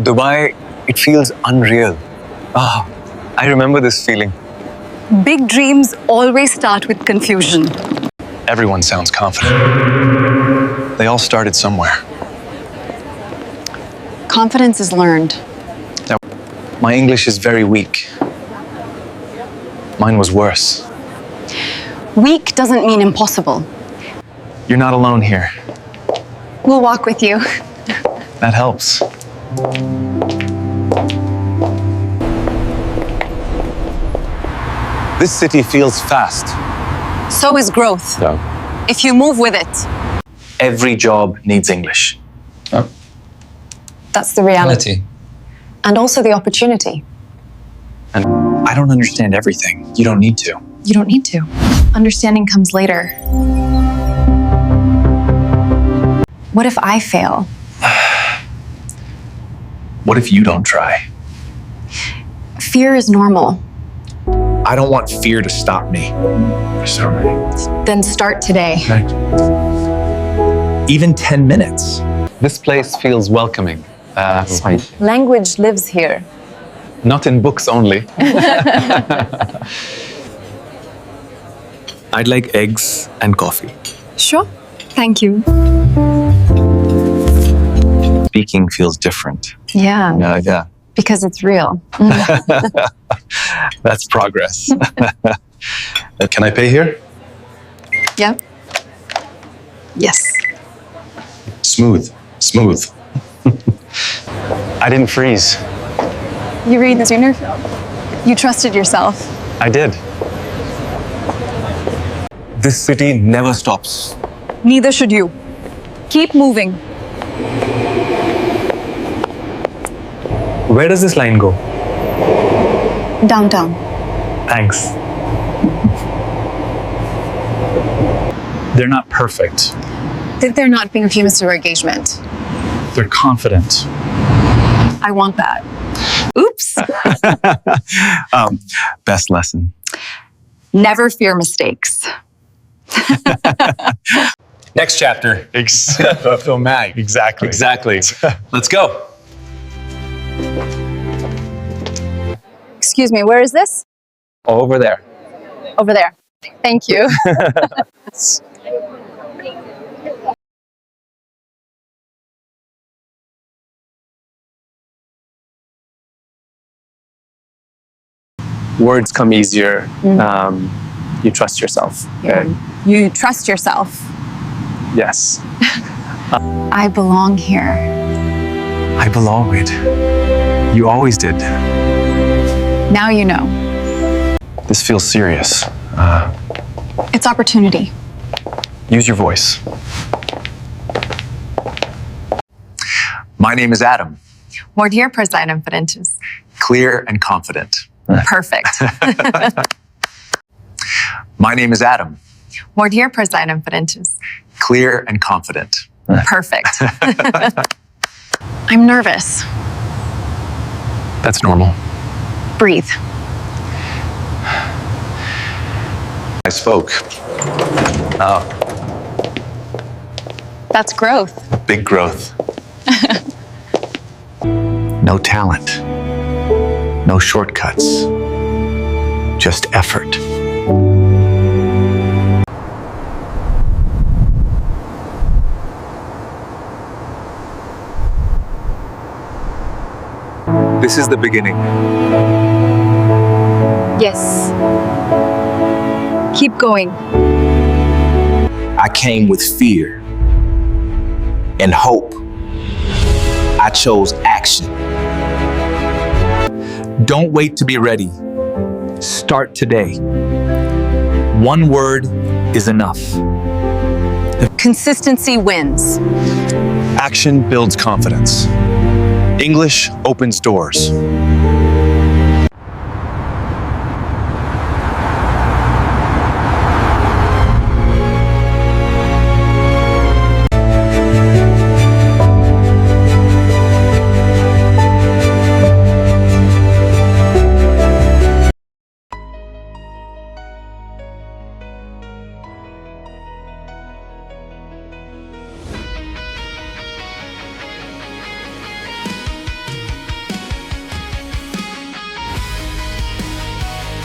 Dubai, it feels unreal. Ah, I remember this feeling. Big dreams always start with confusion. Everyone sounds confident. They all started somewhere. Confidence is learned. Now, my English is very weak. Mine was worse. Weak doesn't mean impossible. You're not alone here. We'll walk with you. That helps. This city feels fast. So is growth. No. If you move with it. Every job needs English. That's the reality. And also the opportunity. And I don't understand everything. You don't need to. You don't need to. Understanding comes later. What if I fail? What if you don't try? Fear is normal. I don't want fear to stop me. Then start today. Even 10 minutes. This place feels welcoming. Language lives here. Not in books only. I'd like eggs and coffee. Sure. Thank you. Speaking feels different. Yeah. Yeah. Because it's real. That's progress. Can I pay here? Yeah. Yes. Smooth. I didn't freeze. You read the sooner? You trusted yourself. I did. This city never stops. Neither should you. Keep moving. Where does this line go? Downtown. Thanks. They're not perfect. They're not being famous to our engagement. They're confident. I want that. Oops. Best lesson. Never fear mistakes. Next chapter. Film Mag. Exactly. Let's go. Excuse me, where is this? Over there. Over there. Thank you. Words come easier. You trust yourself. Yeah. You trust yourself. Yes. I belong here. I belonged. You always did. Now you know. This feels serious. It's opportunity. Use your voice. My name is Adam. More dear presidente diferentes. Clear and confident. Perfect. My name is Adam. More dear presidente diferentes. Clear and confident. Perfect. I'm nervous. That's normal. Breathe. I spoke. That's growth. Big growth. No talent. No shortcuts. Just effort. This is the beginning. Yes. Keep going. I came with fear and hope. I chose action. Don't wait to be ready. Start today. One word is enough. Consistency wins. Action builds confidence. English opens doors.